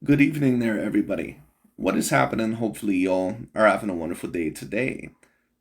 Good evening there, everybody. What is happening? Hopefully, y'all are having a wonderful day today.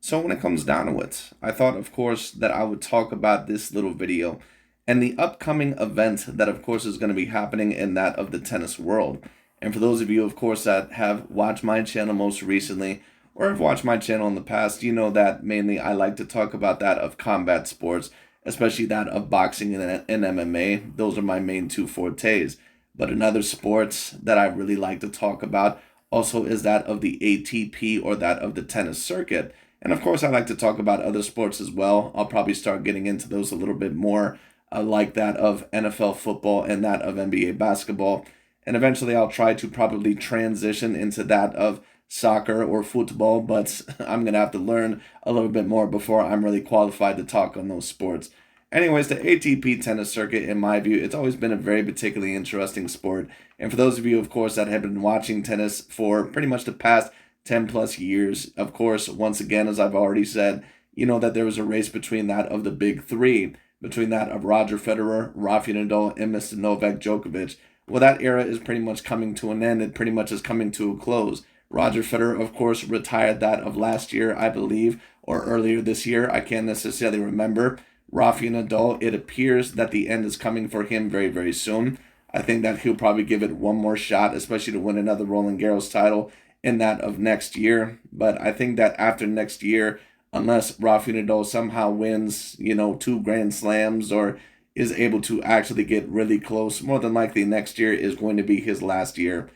So, when it comes down to it, I thought, of course, that I would talk about this little video and the upcoming event that, of course, is going to be happening in that of the tennis world. And for those of you, of course, that have watched my channel most recently or have watched my channel in the past, you know that mainly I like to talk about that of combat sports, especially that of boxing and MMA. Those are my main two fortes. But another sports that I really like to talk about also is that of the ATP or that of the tennis circuit. And of course, I like to talk about other sports as well. I'll probably start getting into those a little bit more, like that of NFL football and that of NBA basketball. And eventually, I'll try to probably transition into that of soccer or football, but I'm going to have to learn a little bit more before I'm really qualified to talk on those sports. Anyways, the ATP tennis circuit, in my view, it's always been a very particularly interesting sport. And for those of you, of course, that have been watching tennis for pretty much the past 10 plus years, of course, once again, as I've already said, you know that there was a race between that of the big three, between that of Roger Federer, Rafael Nadal, and Mr. Novak Djokovic. Well, that era is pretty much coming to an end. It pretty much is coming to a close. Roger Federer, of course, retired that of last year, I believe, or earlier this year. I can't necessarily remember. Rafael Nadal, it appears that the end is coming for him very, very soon. I think that he'll probably give it one more shot, especially to win another Roland Garros title in that of next year. But I think that after next year, unless Rafael Nadal somehow wins, two Grand Slams or is able to actually get really close, more than likely next year is going to be his last year.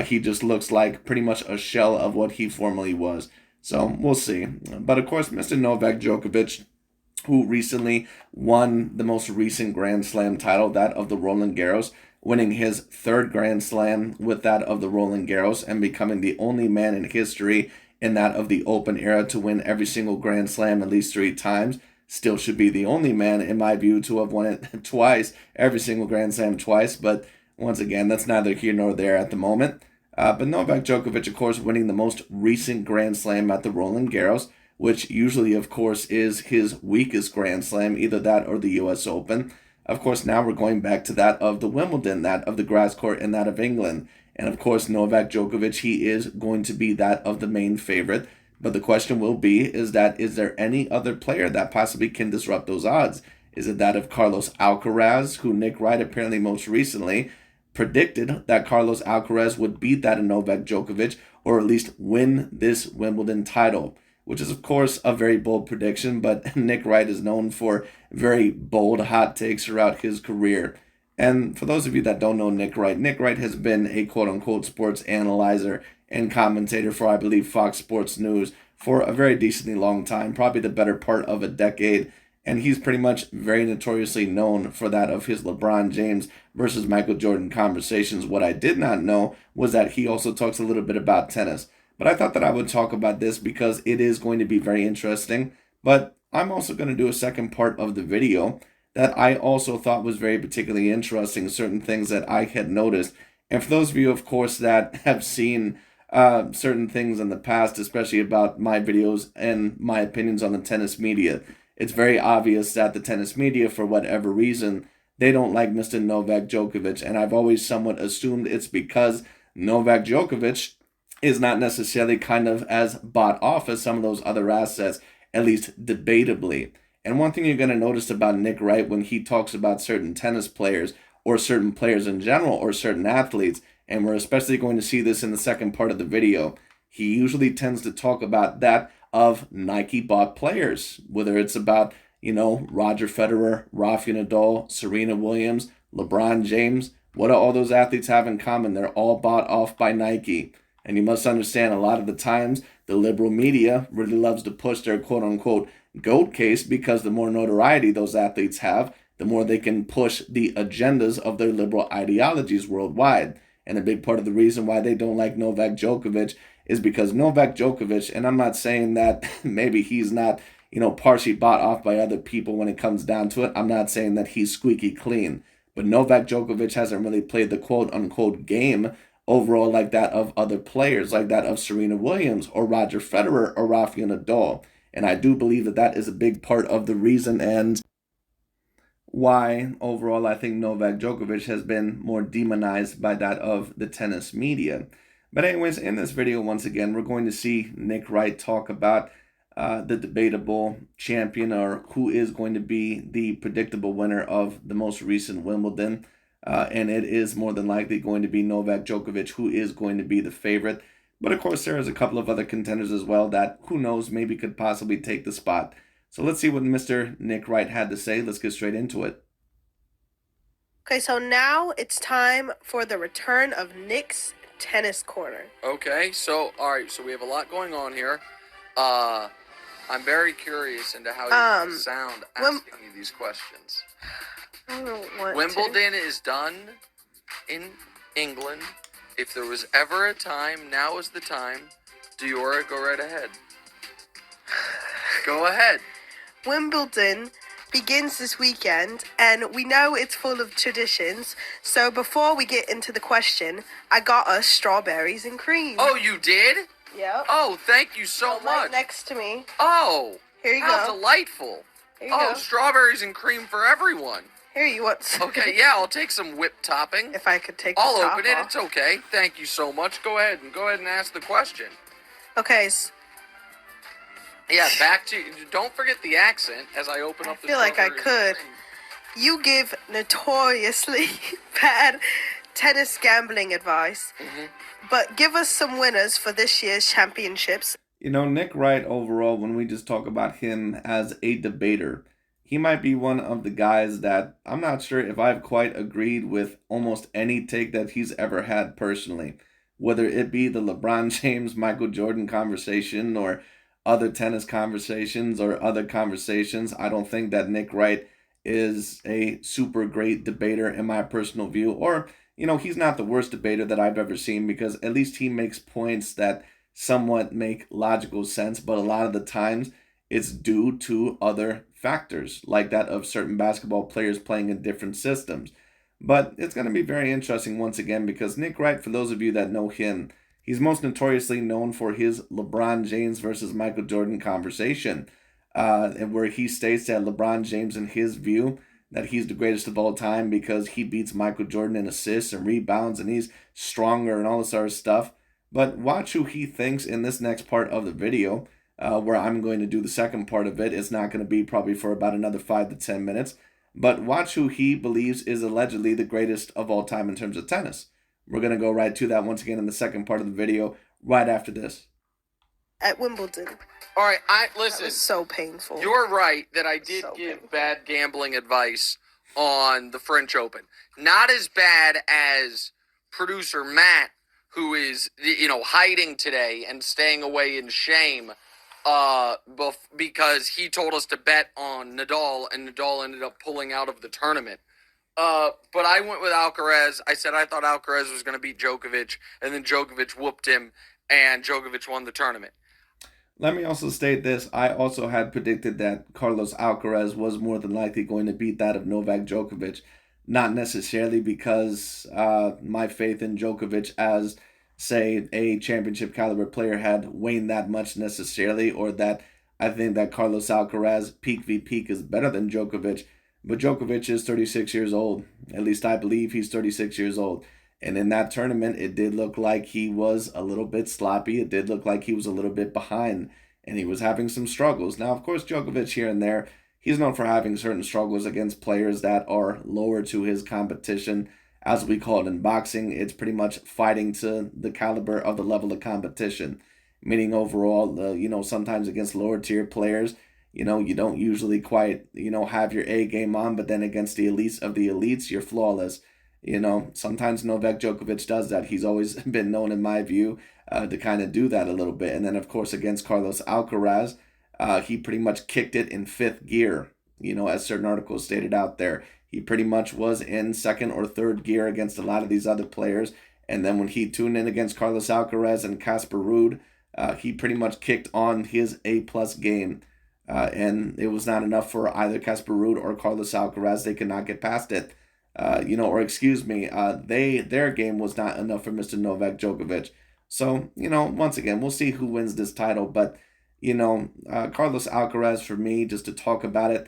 He just looks like pretty much a shell of what he formerly was. So we'll see. But of course, Mr. Novak Djokovic, who recently won the most recent Grand Slam title, that of the Roland Garros, winning his third Grand Slam with that of the Roland Garros and becoming the only man in history in that of the Open era to win every single Grand Slam at least 3 times. Still should be the only man, in my view, to have won it twice, every single Grand Slam twice. But once again, that's neither here nor there at the moment. But Novak Djokovic, of course, winning the most recent Grand Slam at the Roland Garros, which usually, of course, is his weakest Grand Slam, either that or the U.S. Open. Of course, now we're going back to that of the Wimbledon, that of the grass court, and that of England. And of course, Novak Djokovic, he is going to be that of the main favorite. But the question will be, is there any other player that possibly can disrupt those odds? Is it that of Carlos Alcaraz, who Nick Wright apparently most recently predicted that Carlos Alcaraz would beat that of Novak Djokovic, or at least win this Wimbledon title? Which is, of course, a very bold prediction, but Nick Wright is known for very bold hot takes throughout his career. And for those of you that don't know Nick Wright has been a quote-unquote sports analyzer and commentator for, I believe, Fox Sports News for a very decently long time, probably the better part of a decade. And he's pretty much very notoriously known for that of his LeBron James versus Michael Jordan conversations. What I did not know was that he also talks a little bit about tennis. But I thought that I would talk about this because it is going to be very interesting. But I'm also going to do a second part of the video that I also thought was very particularly interesting, certain things that I had noticed. And for those of you, of course, that have seen certain things in the past, especially about my videos and my opinions on the tennis media, it's very obvious that the tennis media, for whatever reason, they don't like Mr. Novak Djokovic. And I've always somewhat assumed it's because Novak Djokovic is not necessarily kind of as bought off as some of those other assets, at least debatably. And one thing you're going to notice about Nick Wright when he talks about certain tennis players or certain players in general or certain athletes, and we're especially going to see this in the second part of the video, he usually tends to talk about that of Nike bought players, whether it's about, Roger Federer, Rafael Nadal, Serena Williams, LeBron James. What do all those athletes have in common? They're all bought off by Nike. And you must understand, a lot of the times, the liberal media really loves to push their quote-unquote GOAT case because the more notoriety those athletes have, the more they can push the agendas of their liberal ideologies worldwide. And a big part of the reason why they don't like Novak Djokovic is because Novak Djokovic, and I'm not saying that maybe he's not, partially bought off by other people when it comes down to it. I'm not saying that he's squeaky clean. But Novak Djokovic hasn't really played the quote-unquote game overall like that of other players, like that of Serena Williams or Roger Federer or Rafael Nadal. And I do believe that that is a big part of the reason. And why overall I think Novak Djokovic has been more demonized by that of the tennis media. But anyways, in this video, once again, we're going to see Nick Wright talk about the debatable champion, or who is going to be the predictable winner of the most recent Wimbledon. And it is more than likely going to be Novak Djokovic, who is going to be the favorite. But of course, there is a couple of other contenders as well that, who knows, maybe could possibly take the spot. So let's see what Mr. Nick Wright had to say. Let's get straight into it. Okay, so now it's time for the return of Nick's Tennis Corner. Okay, so all right, so we have a lot going on here. I'm very curious into how you sound asking me these questions. I don't want Wimbledon is done in England. If there was ever a time, now is the time. Diora, go right ahead. Go ahead. Wimbledon begins this weekend, and we know it's full of traditions. So before we get into the question, I got us strawberries and cream. Oh, you did? Yep. Oh, thank you so Right much. next to me. Oh, Here you how go. delightful. Here you Oh, go. strawberries and cream for everyone. Here you want some. Okay, yeah, I'll take some whipped topping. If I could take I'll the top open it. off. It's okay. Thank you so much. Go ahead and ask the question. Okay, Yeah, back to don't forget the accent as I open up the feel like I strawberries could. and cream. you give notoriously bad tennis gambling advice, but give us some winners for this year's championships. You know, Nick Wright overall, when we just talk about him as a debater, he might be one of the guys that I'm not sure if I've quite agreed with almost any take that he's ever had personally. Whether it be the LeBron James, Michael Jordan conversation, or other tennis conversations, or other conversations, I don't think that Nick Wright is a super great debater in my personal view. Or, you know, he's not the worst debater that I've ever seen, because at least he makes points that somewhat make logical sense, but a lot of the times it's due to other factors, like that of certain basketball players playing in different systems. But it's going to be very interesting once again, because Nick Wright, for those of you that know him, he's most notoriously known for his LeBron James versus Michael Jordan conversation, where he states that LeBron James, in his view, that he's the greatest of all time because he beats Michael Jordan in assists and rebounds, and he's stronger and all this other stuff. But watch who he thinks in this next part of the video, where I'm going to do the second part of it. It's not going to be probably for about another 5 to 10 minutes. But watch who he believes is allegedly the greatest of all time in terms of tennis. We're going to go right to that once again in the second part of the video, right after this. At Wimbledon. All right, That listen. was so painful. You're right that I did So give painful. bad gambling advice on the French Open. Not as bad as producer Matt, who is, hiding today and staying away in shame, because he told us to bet on Nadal, and Nadal ended up pulling out of the tournament. But I went with Alcaraz. I said I thought Alcaraz was going to beat Djokovic, and then Djokovic whooped him, and Djokovic won the tournament. Let me also state this. I also had predicted that Carlos Alcaraz was more than likely going to beat that of Novak Djokovic. Not necessarily because my faith in Djokovic as, say, a championship caliber player had waned that much necessarily, or that I think that Carlos Alcaraz peak v peak is better than Djokovic. But Djokovic is 36 years old. At least I believe he's 36 years old. And in that tournament, it did look like he was a little bit sloppy. It did look like he was a little bit behind, and he was having some struggles. Now, of course, Djokovic here and there, he's known for having certain struggles against players that are lower to his competition. As we call it in boxing, it's pretty much fighting to the caliber of the level of competition. Meaning overall, sometimes against lower tier players, you don't usually quite, have your A game on, but then against the elites of the elites, you're flawless. Sometimes Novak Djokovic does that. He's always been known, in my view, to kind of do that a little bit. And then, of course, against Carlos Alcaraz, he pretty much kicked it in fifth gear, as certain articles stated out there. He pretty much was in second or third gear against a lot of these other players. And then when he tuned in against Carlos Alcaraz and Casper Ruud, he pretty much kicked on his A-plus game. And it was not enough for either Casper Ruud or Carlos Alcaraz. They could not get past it. Their game was not enough for Mr. Novak Djokovic. So, once again, we'll see who wins this title. But, Carlos Alcaraz, for me, just to talk about it,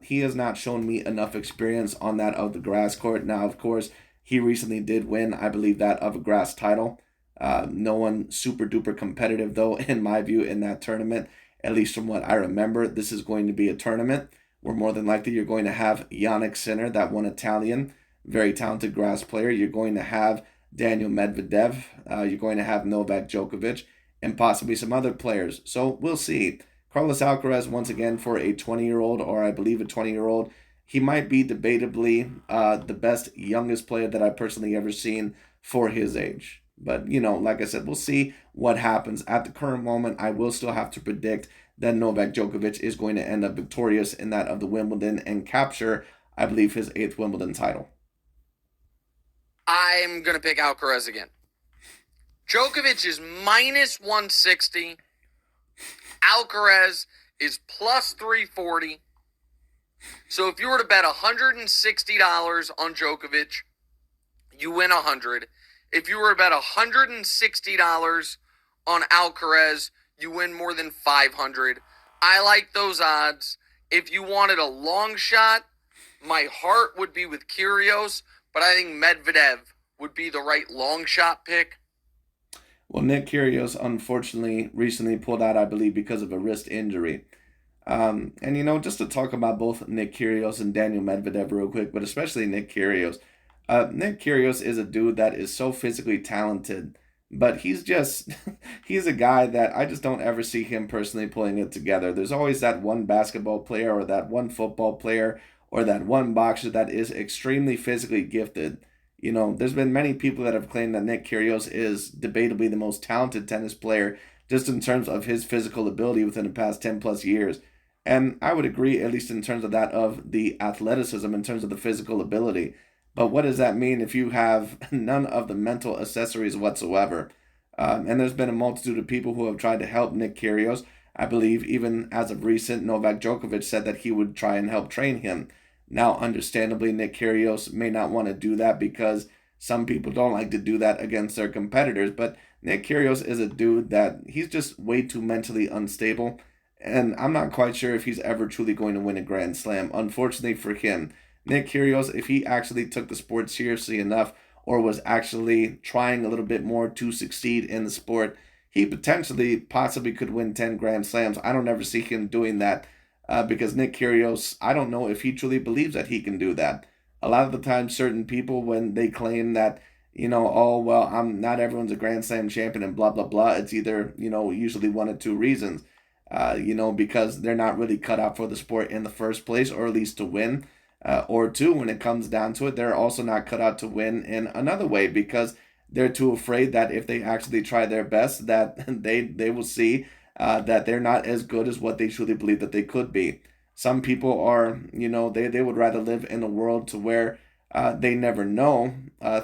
He has not shown me enough experience on that of the grass court. Now, of course, he recently did win, I believe, that of a grass title. No one super duper competitive, though, in my view, in that tournament, at least from what I remember. This is going to be a tournament where more than likely you're going to have Yannick Sinner, that one Italian, very talented grass player. You're going to have Daniel Medvedev. You're going to have Novak Djokovic and possibly some other players. So we'll see. Carlos Alcaraz, once again, for a 20-year-old, or I believe a 20-year-old, he might be debatably the best youngest player that I've personally ever seen for his age. But, like I said, we'll see what happens. At the current moment, I will still have to predict that Novak Djokovic is going to end up victorious in that of the Wimbledon and capture, I believe, his 8th Wimbledon title. I'm going to pick Alcaraz again. Djokovic is minus 160. Alcaraz is plus 340. So if you were to bet $160 on Djokovic, you win 100. If you were to bet $160 on Alcaraz, you win more than 500. I like those odds. If you wanted a long shot, my heart would be with Kyrgios, but I think Medvedev would be the right long shot pick. Well, Nick Kyrgios, unfortunately, recently pulled out, I believe, because of a wrist injury. And, just to talk about both Nick Kyrgios and Daniel Medvedev real quick, but especially Nick Kyrgios. Nick Kyrgios is a dude that is so physically talented, but he's a guy that I just don't ever see him personally pulling it together. There's always that one basketball player or that one football player or that one boxer that is extremely physically gifted. There's been many people that have claimed that Nick Kyrgios is debatably the most talented tennis player just in terms of his physical ability within the past 10 plus years. And I would agree, at least in terms of that of the athleticism, in terms of the physical ability. But what does that mean if you have none of the mental accessories whatsoever? And there's been a multitude of people who have tried to help Nick Kyrgios. I believe even as of recent, Novak Djokovic said that he would try and help train him. Now, understandably, Nick Kyrgios may not want to do that because some people don't like to do that against their competitors. But Nick Kyrgios is a dude that he's just way too mentally unstable. And I'm not quite sure if he's ever truly going to win a Grand Slam. Unfortunately for him, Nick Kyrgios, if he actually took the sport seriously enough or was actually trying a little bit more to succeed in the sport, he possibly could win 10 Grand Slams. I don't ever see him doing that. Because Nick Kyrgios, I don't know if he truly believes that he can do that. A lot of the time, certain people, when they claim that, oh, well, I'm not everyone's a Grand Slam champion and blah, blah, blah, it's either, usually one of two reasons. Because they're not really cut out for the sport in the first place, or at least to win. Or two, when it comes down to it, they're also not cut out to win in another way because they're too afraid that if they actually try their best, that they will see that they're not as good as what they truly believe that they could be. Some people are, they would rather live in a world to where they never know,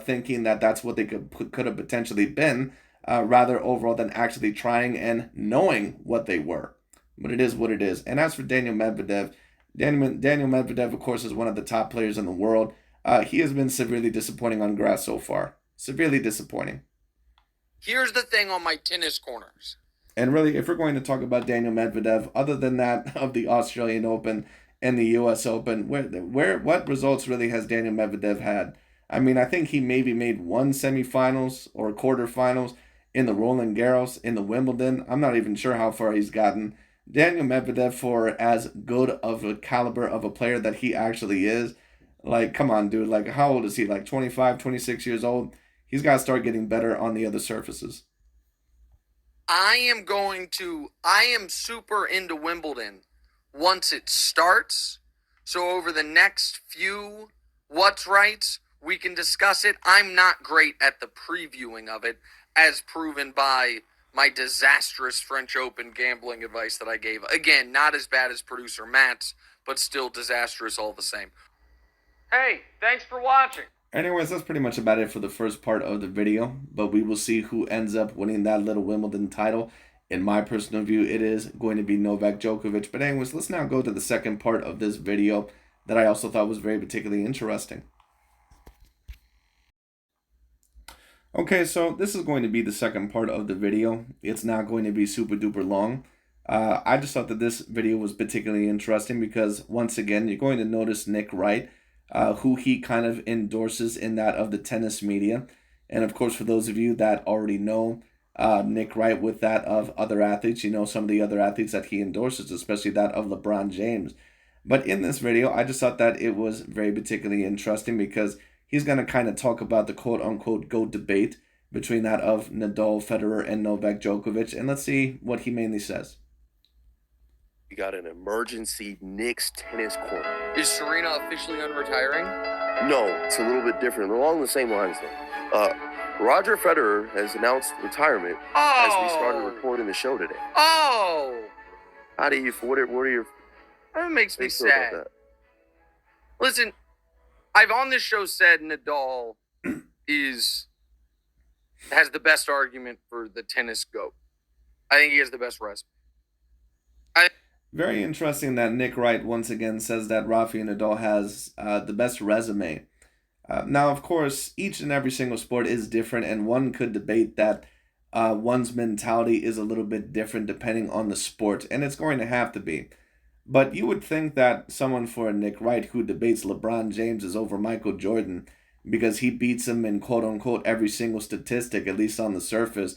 thinking that that's what they could have potentially been, rather overall than actually trying and knowing what they were. But it is what it is. And as for Daniel Medvedev, Daniel Medvedev, of course, is one of the top players in the world. He has been severely disappointing on grass so far. Severely disappointing. Here's the thing on my tennis corners. And really, if we're going to talk about Daniel Medvedev, other than that of the Australian Open and the U.S. Open, what results really has Daniel Medvedev had? I mean, I think he maybe made one semifinals or quarterfinals in the Roland Garros, in the Wimbledon. I'm not even sure how far he's gotten. Daniel Medvedev, for as good of a caliber of a player that he actually is, like, come on, dude. Like, how old is he? Like 25, 26 years old? He's got to start getting better on the other surfaces. I am super into Wimbledon once it starts. So over the next few What's Rights, we can discuss it. I'm not great at the previewing of it, as proven by my disastrous French Open gambling advice that I gave. Again, not as bad as producer Matt's, but still disastrous all the same. Hey, thanks for watching. Anyways, that's pretty much about it for the first part of the video, but we will see who ends up winning that little Wimbledon title. In my personal view, it is going to be Novak Djokovic. But anyways, let's now go to the second part of this video that I also thought was very particularly interesting. Okay, so this is going to be the second part of the video. It's not going to be super duper long. I just thought that this video was particularly interesting because, once again, you're going to notice Nick Wright, who he kind of endorses in that of the tennis media. And of course, for those of you that already know Nick Wright with that of other athletes, you know some of the other athletes that he endorses, especially that of LeBron James. But in this video, I just thought that it was very particularly interesting because he's going to kind of talk about the quote unquote GOAT debate between that of Nadal, Federer, and Novak Djokovic. And let's see what he mainly says. We got an emergency Knicks tennis corner. Is Serena officially unretiring? No, it's a little bit different. Along the same lines, though. Roger Federer has announced retirement as we started recording the show today. Oh! How do you? What are your? That makes me feel about sad. that? Listen, I've on this show said Nadal has the best argument for the tennis GOAT. I think he has the best resume. Very interesting that Nick Wright once again says that Rafael Nadal has the best resume. Now, of course, each and every single sport is different, and one could debate that one's mentality is a little bit different depending on the sport, and it's going to have to be. But you would think that someone for Nick Wright who debates LeBron James is over Michael Jordan because he beats him in quote-unquote every single statistic, at least on the surface.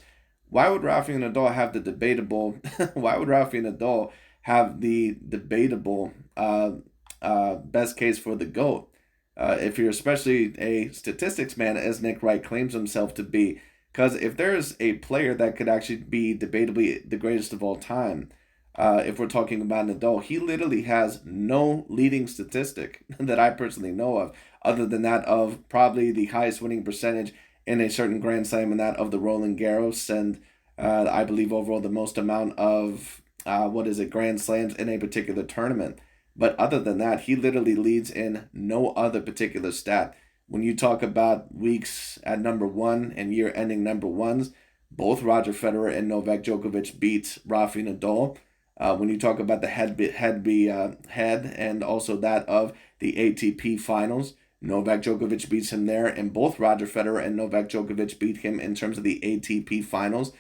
Why would Rafael Nadal have the debatable why would Rafael Nadal have the debatable best case for the GOAT? If you're especially a statistics man, as Nick Wright claims himself to be. Because if there's a player that could actually be debatably the greatest of all time, if we're talking about Nadal, he literally has no leading statistic that I personally know of, other than that of probably the highest winning percentage in a certain Grand Slam, and that of the Roland Garros, and I believe overall the most amount of Grand Slams in a particular tournament. But other than that, he literally leads in no other particular stat. When you talk about weeks at number one and year-ending number ones, both Roger Federer and Novak Djokovic beat Rafael Nadal. When you talk about the head and also that of the ATP finals, Novak Djokovic beats him there, and both Roger Federer and Novak Djokovic beat him in terms of the ATP finals.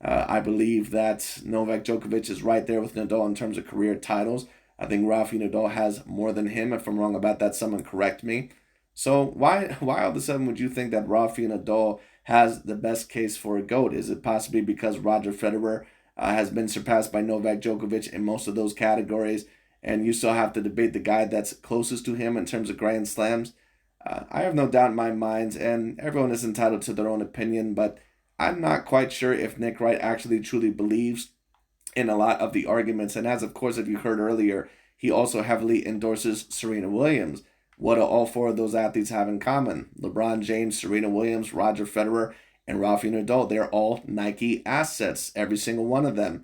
I believe that Novak Djokovic is right there with Nadal in terms of career titles. I think Rafael Nadal has more than him. If I'm wrong about that, someone correct me. So why all of a sudden would you think that Rafael Nadal has the best case for a GOAT? Is it possibly because Roger Federer has been surpassed by Novak Djokovic in most of those categories, and you still have to debate the guy that's closest to him in terms of Grand Slams? I have no doubt in my mind, and everyone is entitled to their own opinion, but I'm not quite sure if Nick Wright actually truly believes in a lot of the arguments. And as of course, if you heard earlier, he also heavily endorses Serena Williams. What do all four of those athletes have in common? LeBron James, Serena Williams, Roger Federer, and Rafael Nadal. They're all Nike assets, every single one of them.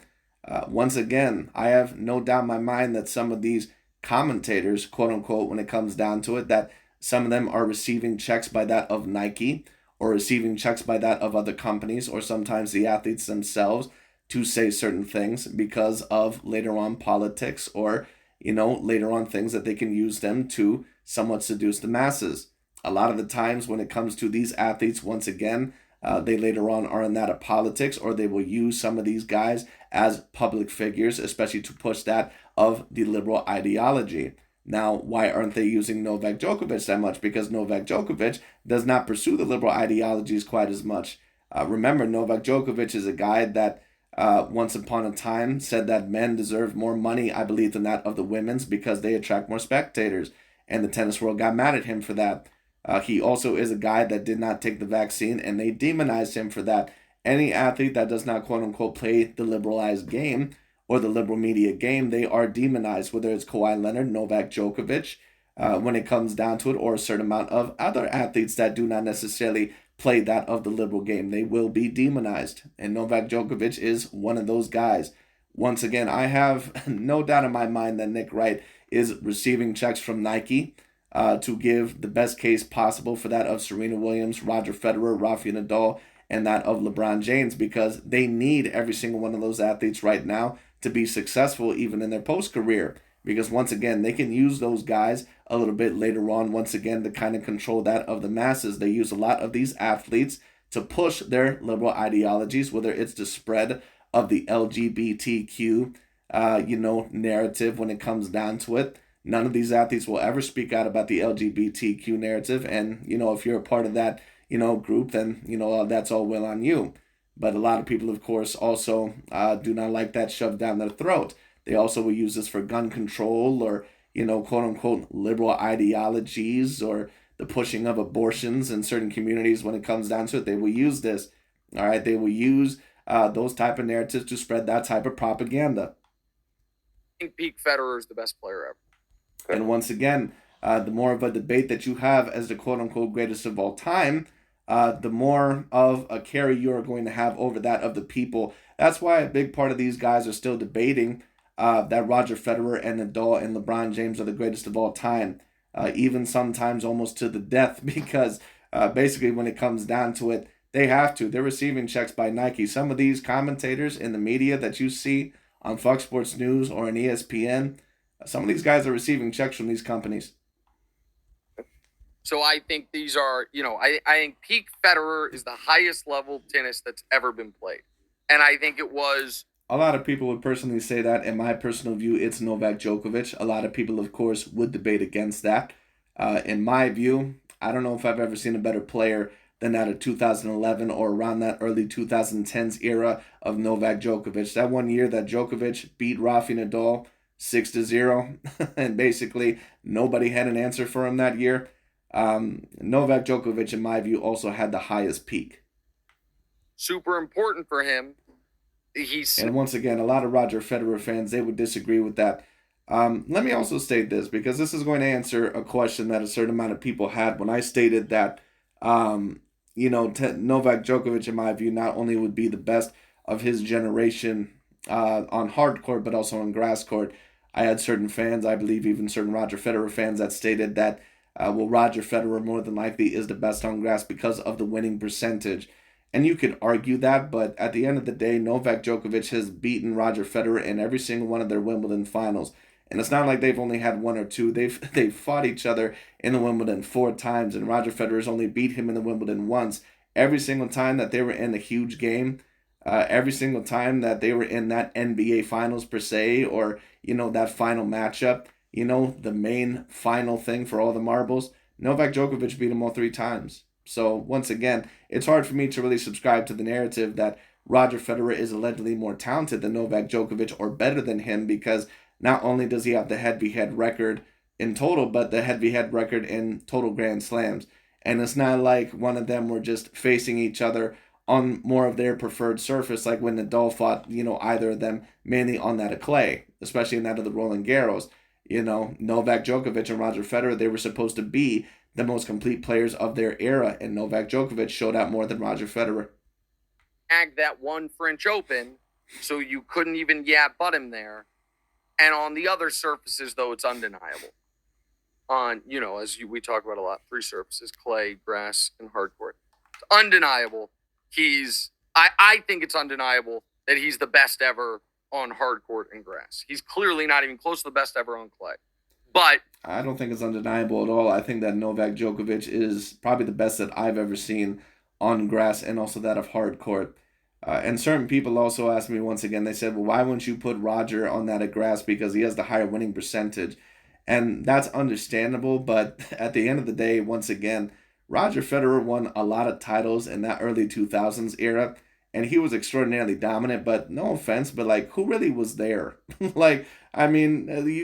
Once again, I have no doubt in my mind that some of these commentators, quote unquote, when it comes down to it, that some of them are receiving checks by that of Nike or receiving checks by that of other companies, or sometimes the athletes themselves, to say certain things because of later on politics, or later on things that they can use them to somewhat seduce the masses. A lot of the times when it comes to these athletes, once again, they later on are in that of politics, or they will use some of these guys as public figures, especially to push that of the liberal ideology. Now, why aren't they using Novak Djokovic that much? Because Novak Djokovic does not pursue the liberal ideologies quite as much. Remember, Novak Djokovic is a guy that once upon a time said that men deserve more money, I believe, than that of the women's because they attract more spectators. And the tennis world got mad at him for that. He also is a guy that did not take the vaccine, and they demonized him for that. Any athlete that does not, quote unquote, play the liberalized game or the liberal media game, they are demonized, whether it's Kawhi Leonard, Novak Djokovic, when it comes down to it, or a certain amount of other athletes that do not necessarily play that of the liberal game. They will be demonized, and Novak Djokovic is one of those guys. Once again, I have no doubt in my mind that Nick Wright is receiving checks from Nike to give the best case possible for that of Serena Williams, Roger Federer, Rafael Nadal, and that of LeBron James, because they need every single one of those athletes right now to be successful even in their post-career. Because once again, they can use those guys a little bit later on, once again, to kind of control that of the masses. They use a lot of these athletes to push their liberal ideologies, whether it's the spread of the LGBTQ narrative when it comes down to it. None of these athletes will ever speak out about the LGBTQ narrative. And, if you're a part of that, group, then, that's all well on you. But a lot of people, of course, also do not like that shoved down their throat. They also will use this for gun control or, quote unquote, liberal ideologies or the pushing of abortions in certain communities. When it comes down to it, they will use this. All right. They will use those type of narratives to spread that type of propaganda. I think peak Federer is the best player ever. And once again, the more of a debate that you have as the quote unquote greatest of all time, the more of a carry you're going to have over that of the people. That's why a big part of these guys are still debating that Roger Federer and Nadal and LeBron James are the greatest of all time, even sometimes almost to the death, because basically when it comes down to it, they have to. They're receiving checks by Nike. Some of these commentators in the media that you see on Fox Sports News or on ESPN, some of these guys are receiving checks from these companies. So I think these are, I think peak Federer is the highest level tennis that's ever been played. And I think it was... A lot of people would personally say that. In my personal view, it's Novak Djokovic. A lot of people, of course, would debate against that. In my view, I don't know if I've ever seen a better player than that of 2011 or around that early 2010s era of Novak Djokovic. That one year that Djokovic beat Rafa Nadal 6-0, and basically nobody had an answer for him that year. Novak Djokovic, in my view, also had the highest peak. Super important for him. And once again, a lot of Roger Federer fans, they would disagree with that. Let me also state this, because this is going to answer a question that a certain amount of people had when I stated that, Novak Djokovic, in my view, not only would be the best of his generation on hard court, but also on grass court. I had certain fans, I believe even certain Roger Federer fans, that stated that, Roger Federer more than likely is the best on grass because of the winning percentage. And you could argue that, but at the end of the day, Novak Djokovic has beaten Roger Federer in every single one of their Wimbledon finals. And it's not like they've only had one or two. They've fought each other in the Wimbledon 4 times, and Roger Federer's only beat him in the Wimbledon once. Every single time that they were in a huge game, every single time that they were in that NBA finals per se, or, that final matchup, the main final thing for all the marbles, Novak Djokovic beat him all 3 times. So once again, it's hard for me to really subscribe to the narrative that Roger Federer is allegedly more talented than Novak Djokovic or better than him, because not only does he have the head-to-head record in total, but the head-to-head record in total Grand Slams. And it's not like one of them were just facing each other on more of their preferred surface, like when Nadal fought, either of them, mainly on that of clay, especially in that of the Roland Garros. Novak Djokovic and Roger Federer, they were supposed to be the most complete players of their era, and Novak Djokovic showed out more than Roger Federer. That one French Open, so you couldn't even butt him there. And on the other surfaces, though, it's undeniable. On, we talk about a lot, 3 surfaces, clay, grass, and hard court. It's undeniable. I think it's undeniable that he's the best ever on hard court and grass. He's clearly not even close to the best ever on clay. But I don't think it's undeniable at all. I think that Novak Djokovic is probably the best that I've ever seen on grass, and also that of hard court. And certain people also asked me once again, they said, well, why wouldn't you put Roger on that of grass, because he has the higher winning percentage? And that's understandable, but at the end of the day, once again, Roger Federer won a lot of titles in that early 2000s era, and he was extraordinarily dominant, but no offense, but who really was there? You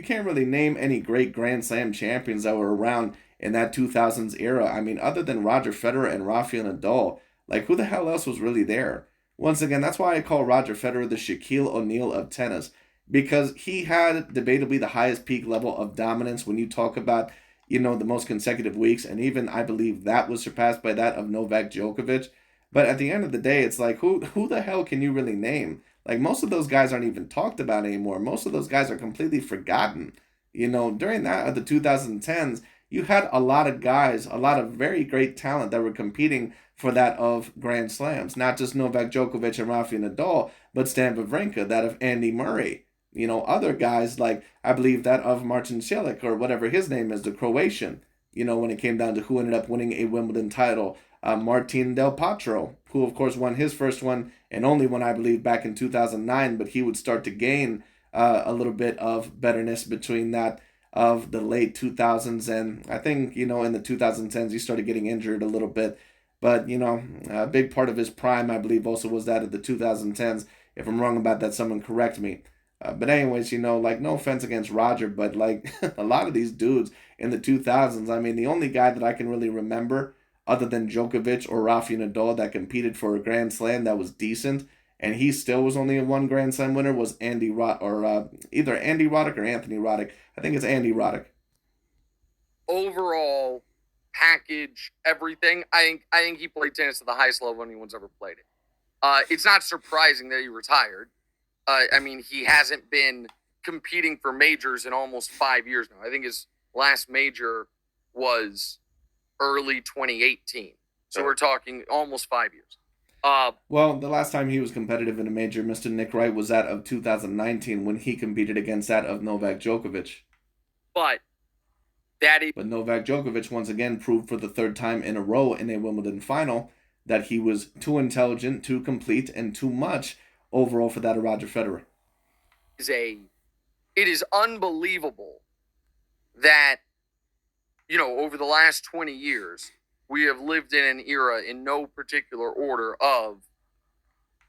can't really name any great Grand Slam champions that were around in that 2000s era. Other than Roger Federer and Rafael Nadal, who the hell else was really there? Once again, that's why I call Roger Federer the Shaquille O'Neal of tennis, because he had debatably the highest peak level of dominance when you talk about, the most consecutive weeks, and even I believe that was surpassed by that of Novak Djokovic. But at the end of the day, it's who the hell can you really name? Most of those guys aren't even talked about anymore. Most of those guys are completely forgotten. During that of the 2010s, you had a lot of guys, a lot of very great talent that were competing for that of Grand Slams. Not just Novak Djokovic and Rafael Nadal, but Stan Wawrinka, that of Andy Murray. Other guys I believe that of Martin Cilic, or whatever his name is, the Croatian. When it came down to who ended up winning a Wimbledon title. Martin Del Potro, who of course won his first one and only one, I believe, back in 2009, but he would start to gain a little bit of betterness between that of the late 2000s, and I think, in the 2010s he started getting injured a little bit. But, a big part of his prime, I believe, also was that of the 2010s. If I'm wrong about that, someone correct me. But anyways, like, no offense against Roger, but like a lot of these dudes in the 2000s, I mean, the only guy that I can really remember other than Djokovic or Rafa Nadal that competed for a Grand Slam that was decent, and he still was only a one Grand Slam winner, was Andy Rod or either Andy Roddick or Anthony Roddick. I think it's Andy Roddick. Overall package, everything, I think he played tennis at the highest level anyone's ever played it. It's not surprising that he retired. I mean, he hasn't been competing for majors in almost 5 years now. I think his last major was early 2018. So we're talking almost 5 years. Well, the last time he was competitive in a major, Mr. Nick Wright, was that of 2019 when he competed against that of Novak Djokovic. But Novak Djokovic once again proved for the third time in a row in a Wimbledon final that he was too intelligent, too complete, and too much overall for that of Roger Federer. It is unbelievable that, over the last 20 years, we have lived in an era in no particular order of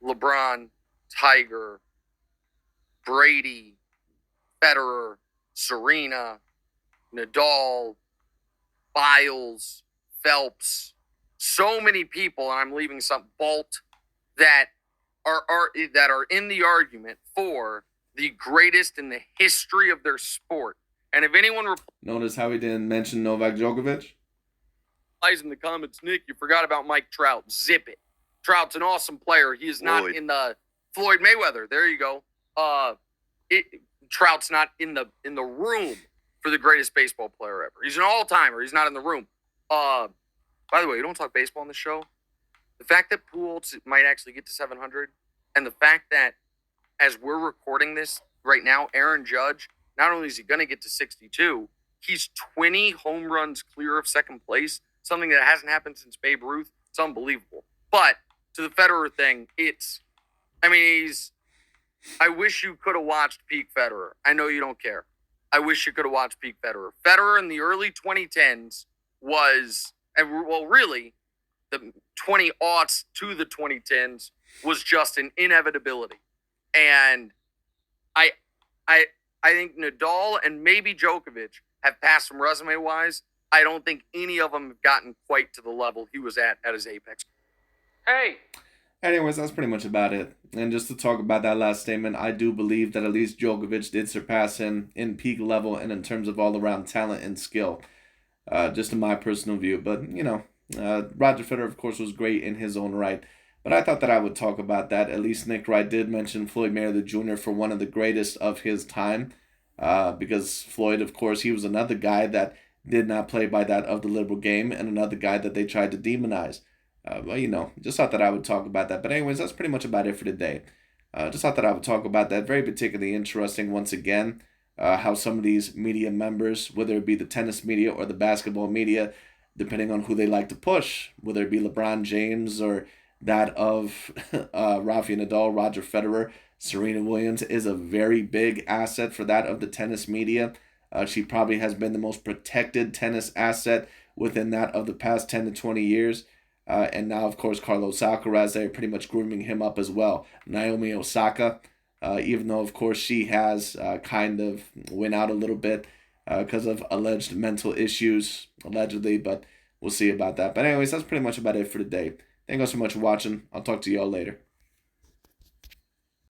LeBron, Tiger, Brady, Federer, Serena, Nadal, Biles, Phelps, so many people, and I'm leaving some, Bolt, that are in the argument for the greatest in the history of their sport. And if anyone notice how he didn't mention Novak Djokovic? In the comments, Nick, you forgot about Mike Trout. Zip it. Trout's an awesome player. He is not in the Floyd Mayweather. There you go. Trout's not in the room for the greatest baseball player ever. He's an all-timer. He's not in the room. By the way, you don't talk baseball on the show. The fact that Pujols might actually get to 700, and the fact that as we're recording this right now, Aaron Judge, not only is he going to get to 62, he's 20 home runs clear of second place, something that hasn't happened since Babe Ruth. It's unbelievable. But to the Federer thing, I wish you could have watched peak Federer. I know you don't care. I wish you could have watched peak Federer. Federer in the early 2010s was, really, the 20-aughts to the 2010s was just an inevitability. And I think Nadal and maybe Djokovic have passed him resume-wise. I don't think any of them have gotten quite to the level he was at his apex. Hey! Anyways, that's pretty much about it. And just to talk about that last statement, I do believe that at least Djokovic did surpass him in peak level and in terms of all-around talent and skill. Just in my personal view. But, Roger Federer, of course, was great in his own right. But I thought that I would talk about that. At least Nick Wright did mention Floyd Mayweather Jr. for one of the greatest of his time. Because Floyd, of course, he was another guy that did not play by that of the liberal game and another guy that they tried to demonize. Just thought that I would talk about that. But anyways, that's pretty much about it for today. Just thought that I would talk about that. Very particularly interesting, once again, how some of these media members, whether it be the tennis media or the basketball media, depending on who they like to push, whether it be LeBron James or that of Rafa Nadal, Roger Federer, Serena Williams is a very big asset for that of the tennis media. She probably has been the most protected tennis asset within that of the past 10 to 20 years. And now, of course, Carlos Alcaraz, they're pretty much grooming him up as well. Naomi Osaka, even though, of course, she has kind of went out a little bit because of alleged mental issues, allegedly, but we'll see about that. But anyways, that's pretty much about it for today. Thank you all so much for watching. I'll talk to y'all later.